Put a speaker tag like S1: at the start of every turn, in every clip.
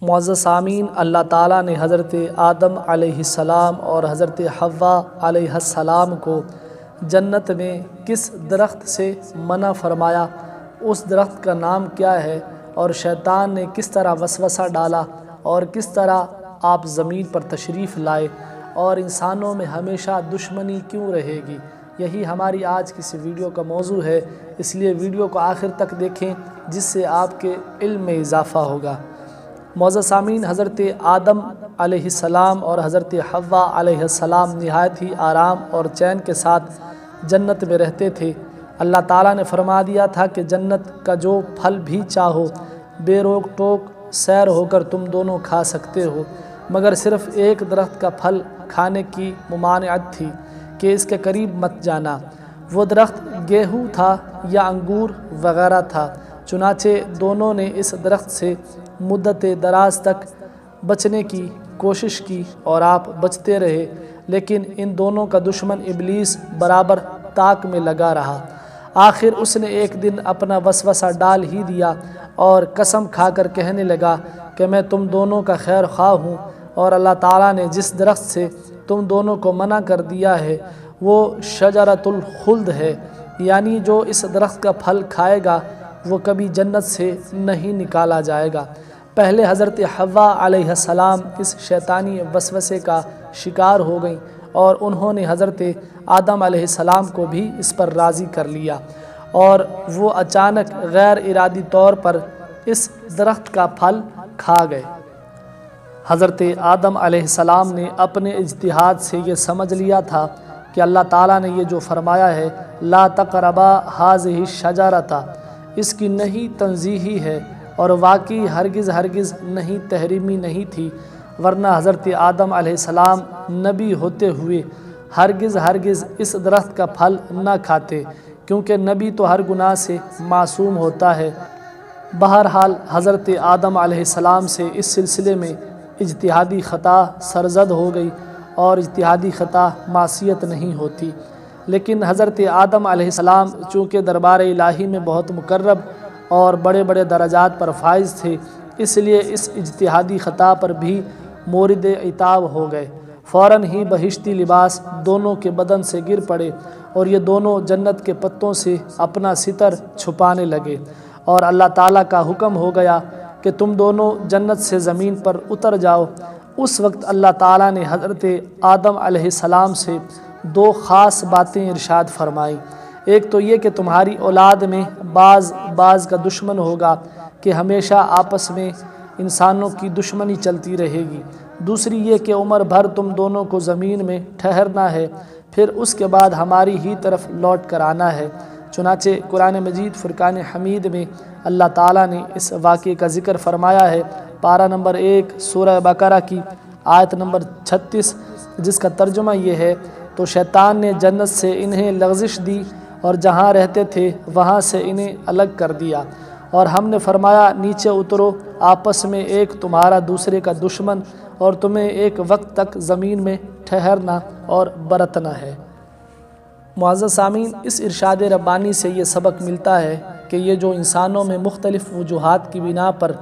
S1: معزز سامعین، اللہ تعالیٰ نے حضرت آدم علیہ السلام اور حضرت حوا علیہ السلام کو جنت میں کس درخت سے منع فرمایا، اس درخت کا نام کیا ہے، اور شیطان نے کس طرح وسوسہ ڈالا اور کس طرح آپ زمین پر تشریف لائے، اور انسانوں میں ہمیشہ دشمنی کیوں رہے گی، یہی ہماری آج کی اس ویڈیو کا موضوع ہے۔ اس لیے ویڈیو کو آخر تک دیکھیں جس سے آپ کے علم میں اضافہ ہوگا۔ معزز سامعین، حضرت آدم علیہ السلام اور حضرت حوا علیہ السلام نہایت ہی آرام اور چین کے ساتھ جنت میں رہتے تھے۔ اللہ تعالیٰ نے فرما دیا تھا کہ جنت کا جو پھل بھی چاہو بے روک ٹوک سیر ہو کر تم دونوں کھا سکتے ہو، مگر صرف ایک درخت کا پھل کھانے کی ممانعت تھی کہ اس کے قریب مت جانا۔ وہ درخت گیہوں تھا یا انگور وغیرہ تھا، چنانچہ دونوں نے اس درخت سے مدت دراز تک بچنے کی کوشش کی اور آپ بچتے رہے، لیکن ان دونوں کا دشمن ابلیس برابر طاق میں لگا رہا۔ آخر اس نے ایک دن اپنا وسوسہ ڈال ہی دیا اور قسم کھا کر کہنے لگا کہ میں تم دونوں کا خیر خواہ ہوں، اور اللہ تعالیٰ نے جس درخت سے تم دونوں کو منع کر دیا ہے وہ شجرۃ الخلد ہے، یعنی جو اس درخت کا پھل کھائے گا وہ کبھی جنت سے نہیں نکالا جائے گا۔ پہلے حضرت حوا علیہ السلام اس شیطانی وسوسے کا شکار ہو گئیں اور انہوں نے حضرت آدم علیہ السلام کو بھی اس پر راضی کر لیا، اور وہ اچانک غیر ارادی طور پر اس درخت کا پھل کھا گئے۔ حضرت آدم علیہ السلام نے اپنے اجتہاد سے یہ سمجھ لیا تھا کہ اللہ تعالیٰ نے یہ جو فرمایا ہے لا تقربا ھذہ الشجرۃ، اس کی نہیں تنزیہی ہے اور واقعی ہرگز نہیں تحریمی نہیں تھی، ورنہ حضرت آدم علیہ السلام نبی ہوتے ہوئے ہرگز اس درخت کا پھل نہ کھاتے، کیونکہ نبی تو ہر گناہ سے معصوم ہوتا ہے۔ بہرحال حضرت آدم علیہ السلام سے اس سلسلے میں اجتہادی خطا سرزد ہو گئی، اور اجتہادی خطا معصیت نہیں ہوتی، لیکن حضرت آدم علیہ السلام چونکہ دربار الہی میں بہت مقرب اور بڑے درجات پر فائز تھے، اس لیے اس اجتہادی خطا پر بھی مورد عتاب ہو گئے۔ فوراً ہی بہشتی لباس دونوں کے بدن سے گر پڑے اور یہ دونوں جنت کے پتوں سے اپنا ستر چھپانے لگے، اور اللہ تعالیٰ کا حکم ہو گیا کہ تم دونوں جنت سے زمین پر اتر جاؤ۔ اس وقت اللہ تعالیٰ نے حضرت آدم علیہ السلام سے دو خاص باتیں ارشاد فرمائیں۔ ایک تو یہ کہ تمہاری اولاد میں بعض کا دشمن ہوگا کہ ہمیشہ آپس میں انسانوں کی دشمنی چلتی رہے گی۔ دوسری یہ کہ عمر بھر تم دونوں کو زمین میں ٹھہرنا ہے، پھر اس کے بعد ہماری ہی طرف لوٹ کر آنا ہے۔ چنانچہ قرآن مجید فرقان حمید میں اللہ تعالیٰ نے اس واقعے کا ذکر فرمایا ہے، پارہ نمبر 1 سورہ بقرہ کی آیت نمبر 36، جس کا ترجمہ یہ ہے، تو شیطان نے جنت سے انہیں لغزش دی اور جہاں رہتے تھے وہاں سے انہیں الگ کر دیا، اور ہم نے فرمایا نیچے اترو، آپس میں ایک تمہارا دوسرے کا دشمن، اور تمہیں ایک وقت تک زمین میں ٹھہرنا اور برتنا ہے۔ معزز سامعین، اس ارشاد ربانی سے یہ سبق ملتا ہے کہ یہ جو انسانوں میں مختلف وجوہات کی بنا پر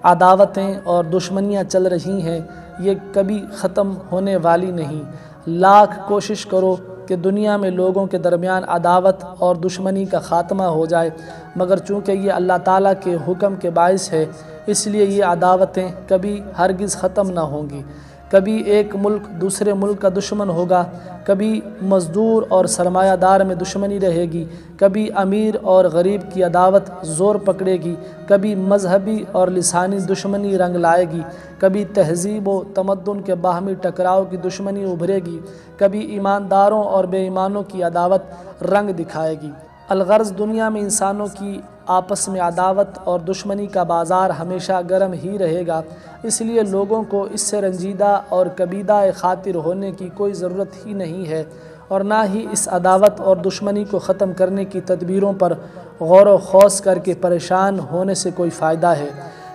S1: عداوتیں اور دشمنیاں چل رہی ہیں یہ کبھی ختم ہونے والی نہیں۔ لاکھ کوشش کرو کہ دنیا میں لوگوں کے درمیان عداوت اور دشمنی کا خاتمہ ہو جائے، مگر چونکہ یہ اللہ تعالیٰ کے حکم کے باعث ہے، اس لیے یہ عداوتیں کبھی ہرگز ختم نہ ہوں گی۔ کبھی ایک ملک دوسرے ملک کا دشمن ہوگا، کبھی مزدور اور سرمایہ دار میں دشمنی رہے گی، کبھی امیر اور غریب کی عداوت زور پکڑے گی، کبھی مذہبی اور لسانی دشمنی رنگ لائے گی، کبھی تہذیب و تمدن کے باہمی ٹکراؤ کی دشمنی ابھرے گی، کبھی ایمانداروں اور بے ایمانوں کی عداوت رنگ دکھائے گی۔ الغرض دنیا میں انسانوں کی آپس میں عداوت اور دشمنی کا بازار ہمیشہ گرم ہی رہے گا، اس لیے لوگوں کو اس سے رنجیدہ اور کبیدہ خاطر ہونے کی کوئی ضرورت ہی نہیں ہے، اور نہ ہی اس عداوت اور دشمنی کو ختم کرنے کی تدبیروں پر غور و خوض کر کے پریشان ہونے سے کوئی فائدہ ہے،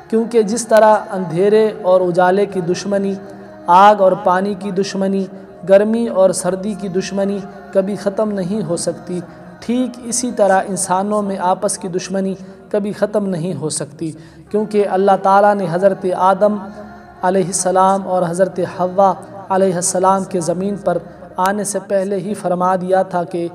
S1: کیونکہ جس طرح اندھیرے اور اجالے کی دشمنی، آگ اور پانی کی دشمنی، گرمی اور سردی کی دشمنی کبھی ختم نہیں ہو سکتی، ٹھیک اسی طرح انسانوں میں آپس کی دشمنی کبھی ختم نہیں ہو سکتی، کیونکہ اللہ تعالیٰ نے حضرت آدم علیہ السلام اور حضرت حوا علیہ السلام کے زمین پر آنے سے پہلے ہی فرما دیا تھا کہ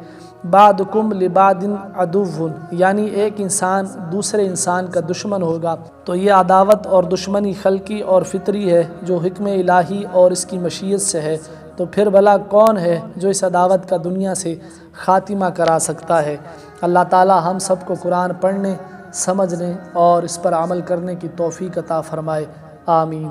S1: بعدکم لبعد عدو، یعنی ایک انسان دوسرے انسان کا دشمن ہوگا۔ تو یہ عداوت اور دشمنی خلقی اور فطری ہے جو حکم الہی اور اس کی مشیت سے ہے، تو پھر بھلا کون ہے جو اس عداوت کا دنیا سے خاتمہ کرا سکتا ہے؟ اللہ تعالی ہم سب کو قرآن پڑھنے، سمجھنے اور اس پر عمل کرنے کی توفیق عطا فرمائے، آمین۔